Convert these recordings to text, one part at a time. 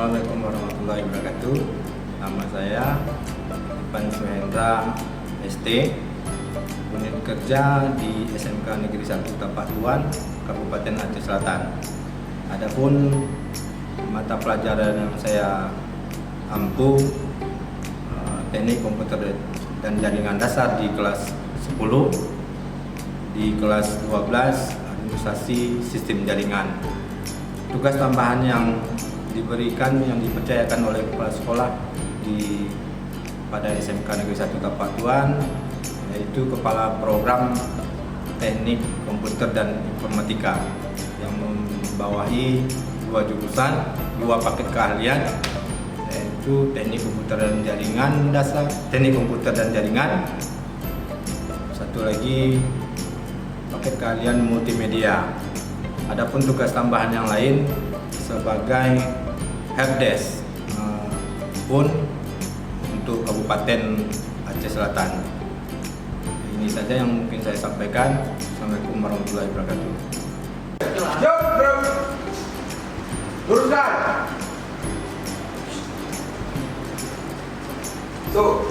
Assalamualaikum warahmatullahi wabarakatuh. Nama saya Ivan Suhendra ST, unit kerja di SMK Negeri 1 Tapatuan, Kabupaten Aceh Selatan. Adapun mata pelajaran yang saya ampu teknik komputer dan jaringan dasar di kelas 10, di kelas 12 administrasi sistem jaringan. Tugas tambahan yang diberikan, yang dipercayakan oleh kepala sekolah pada SMK Negeri 1 Tapatuan, yaitu kepala program teknik komputer dan informatika yang membawahi dua jurusan, dua paket keahlian, yaitu teknik komputer dan jaringan dasar, teknik komputer dan jaringan, satu lagi paket keahlian multimedia. Adapun tugas tambahan yang lain sebagai helpdesk pun untuk Kabupaten Aceh Selatan. Ini saja yang mungkin saya sampaikan. Assalamualaikum warahmatullahi wabarakatuh. Jom, bro. Luruskan. Tuh.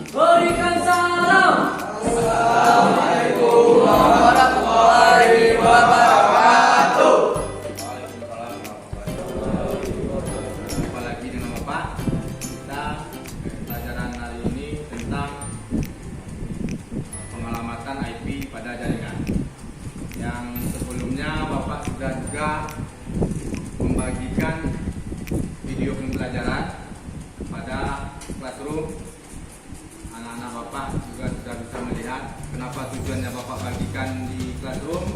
Berikan salam. Assalamualaikum warahmatullahi wabarakatuh. Waalaikumsalam warahmatullahi wabarakatuh. Jumpa lagi dengan Bapak. Kita pelajaran hari ini tentang pengalamatan IP pada jaringan. Yang sebelumnya Bapak sudah juga membagikan video pembelajaran pada classroom. Anak-anak Bapak juga sudah bisa melihat kenapa tujuannya Bapak bagikan di classroom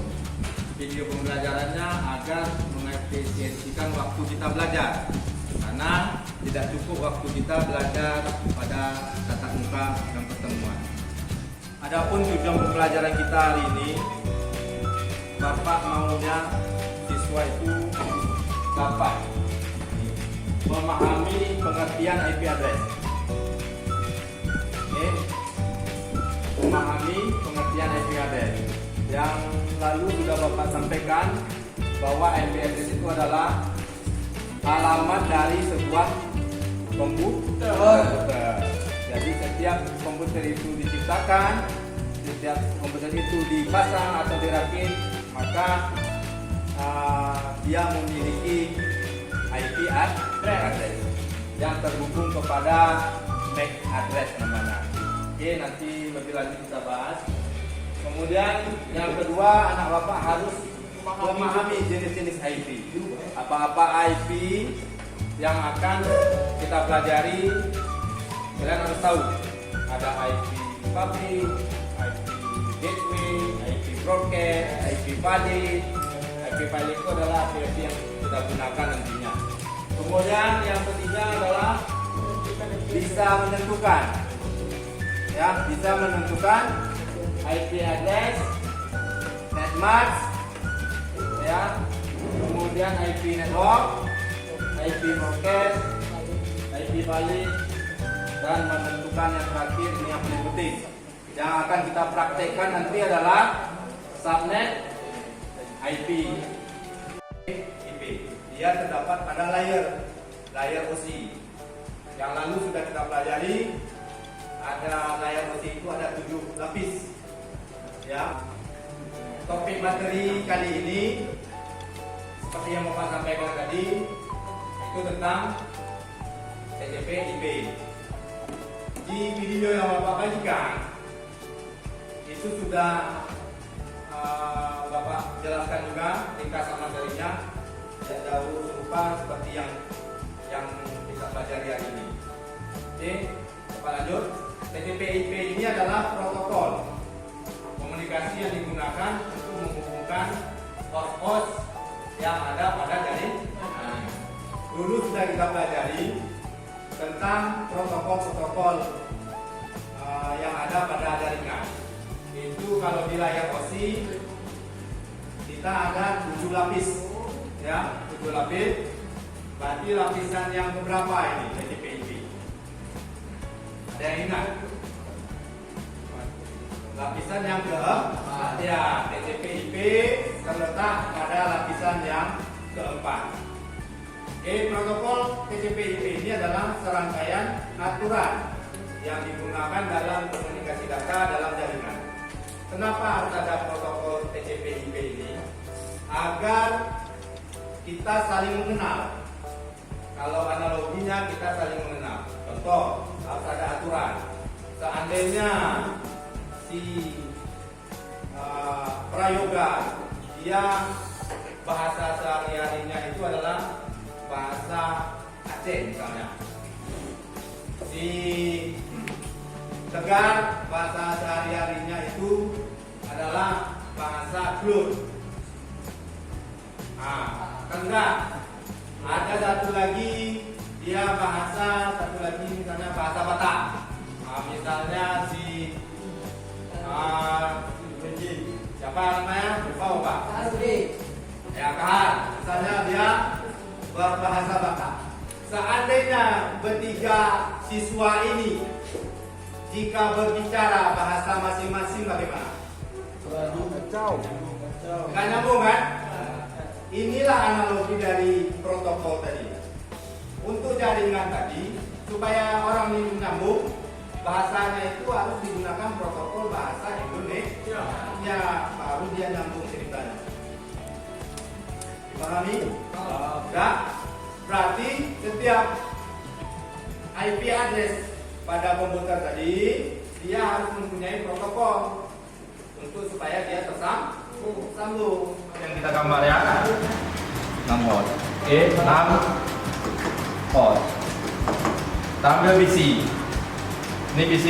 video pembelajarannya, agar mengefisiensikan waktu kita belajar, karena tidak cukup waktu kita belajar pada tatap muka dan pertemuan. Adapun tujuan pembelajaran kita hari ini, Bapak maunya siswa itu dapat memahami pengertian IP address. Memahami pengertian IP address. Yang lalu sudah Bapak sampaikan bahwa IP address itu adalah alamat dari sebuah komputer. Jadi setiap komputer itu diciptakan, setiap komputer itu dipasang atau dirakit, maka dia memiliki IP address yang terhubung kepada MAC address namanya. Oke, nanti lebih lanjut kita bahas. Kemudian yang kedua, anak Bapak harus memahami jenis-jenis IP. Apa-apa IP yang akan kita pelajari, kalian harus tahu. Ada IP public, IP gateway, IP broadcast, IP valid. IP valid itu adalah IP yang kita gunakan nantinya. Kemudian yang ketiga adalah bisa menentukan, ya, bisa menentukan IP address, net mask, ya, kemudian IP network, IP broadcast, IP valid, dan menentukan yang terakhir, ini yang paling penting, yang akan kita praktekkan nanti adalah subnet IP. Dia terdapat pada layer OC. Yang lalu sudah kita pelajari, ada layer OC itu ada 7 lapis. Ya. Topik materi kali ini seperti yang Bapak sampaikan tadi, itu tentang TCP/IP. Di video yang Bapak bagikan itu sudah Bapak jelaskan juga ringkasan materinya, tidak jauh serupa seperti yang kita pelajari hari ini. Oke, Bapak lanjut. TCP/IP ini adalah protokol komunikasi yang digunakan untuk menghubungkan host-host yang ada pada jaringan. Dulu sudah kita pelajari tentang protokol-protokol yang ada pada jaringan. Itu kalau di layar OSI kita ada 7 lapis, ya, 7 lapis. Berarti lapisan yang berapa ini TCP/IP? Ada yang ingat? Lapisan yang keempat, ya, TCP/IP terletak pada lapisan yang keempat. Oke, protokol TCP/IP ini adalah serangkaian aturan yang digunakan dalam komunikasi data dalam jaringan. Kenapa harus ada protokol TCP/IP ini? Agar kita saling mengenal. Kalau analoginya kita saling mengenal. Contoh, harus ada aturan. Seandainya si prayoga dia bahasa sehari-harinya itu adalah bahasa Aceh misalnya, si Tegar bahasa sehari-harinya itu adalah bahasa Klut. Kan enggak? Ada satu lagi dia satu lagi misalnya bahasa Batak. Misalnya si siapa namanya? Lupa Pak. Ya kan, misalnya dia berbahasa Batak. Seandainya bertiga siswa ini jika berbicara bahasa masing-masing bagaimana? Nggak nyambung kan? Inilah analogi dari protokol tadi. Untuk jaringan tadi, supaya orang ini nyambung, bahasanya itu harus digunakan protokol bahasa Indonesia. Ya, baru dia nyambung ceritanya. Dipahami? Ya. Berarti setiap IP address pada komputer tadi dia harus mempunyai protokol untuk supaya dia tersambung. Yang kita gambar ya, 6 volt. Oke, 6 volt. Kita ambil BC. Ini BC.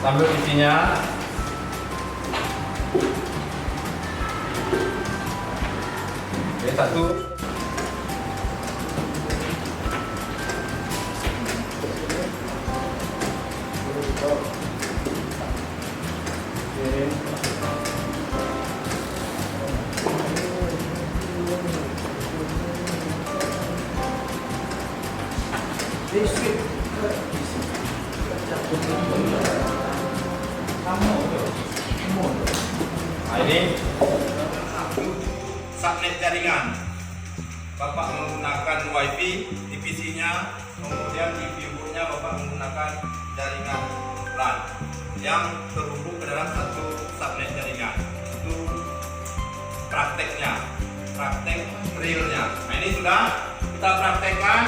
Ambil BC-nya. Oke, satu. Nah, ini subnet jaringan. Bapak menggunakan WiFi di PC-nya, kemudian di viewboard-nya Bapak menggunakan jaringan LAN yang terhubung ke dalam satu subnet jaringan. Itu prakteknya, praktek realnya. Nah, ini sudah kita praktekkan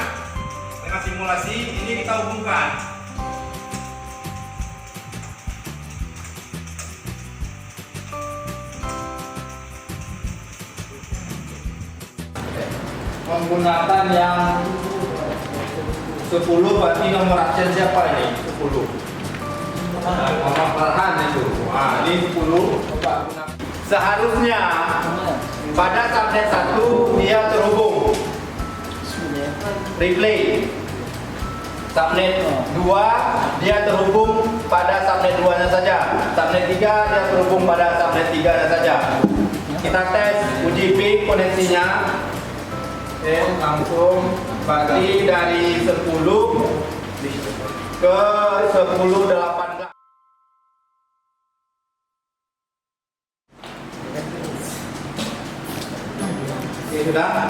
dengan simulasi. Ini kita hubungkan. Menggunakan yang 10, berarti nomor absen siapa ini? 10. Nomor Farhan itu. Nah, ini 10. Seharusnya pada subnet 1 dia terhubung replay. Subnet 2 dia terhubung pada subnet 2-nya saja. Subnet 3 dia terhubung pada subnet 3-nya saja. Kita tes uji peak koneksinya. Langsung berarti dari 10 ke 10-18. Oke, sudah.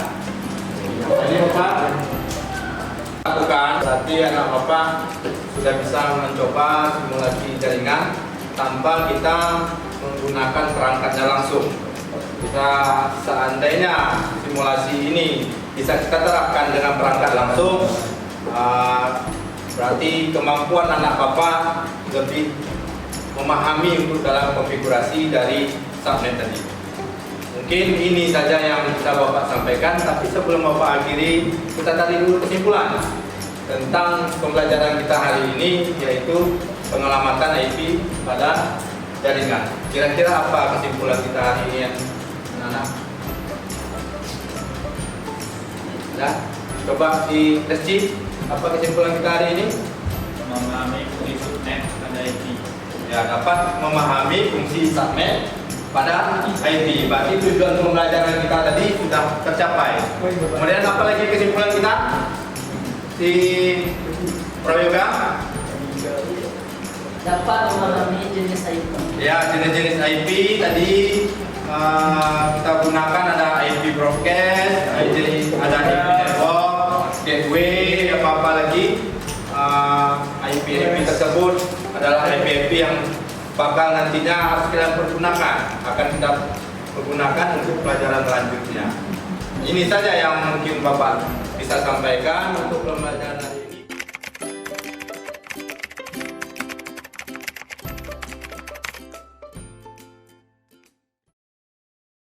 Ini Bapak lakukan. Berarti anak Bapak sudah bisa mencoba simulasi jaringan tanpa kita menggunakan perangkatnya langsung. Kita seandainya simulasi ini bisa kita terapkan dengan perangkat langsung, berarti kemampuan anak Bapak lebih memahami untuk dalam konfigurasi dari subnet tadi. Mungkin ini saja yang bisa Bapak sampaikan, tapi sebelum Bapak akhiri, kita tarik dulu kesimpulan tentang pembelajaran kita hari ini, yaitu pengelamatan IP pada jaringan. Kira-kira apa kesimpulan kita hari ini, anak-anak? Nah, coba di test apa kesimpulan kita hari ini? Memahami fungsi subnet pada IP. Ya, dapat memahami fungsi subnet pada IP. Berarti tujuan pembelajaran kita tadi sudah tercapai. Kemudian apa lagi kesimpulan kita? si Prayoga? Dapat memahami jenis IP. Ya, jenis-jenis IP tadi kita gunakan ada IP broadcast, ada IP network, gateway, apa lagi. IP tersebut adalah IP yang bakal nantinya harus kita pergunakan, akan kita pergunakan untuk pelajaran selanjutnya. Ini saja yang mungkin Bapak bisa sampaikan untuk pembelajaran hari ini.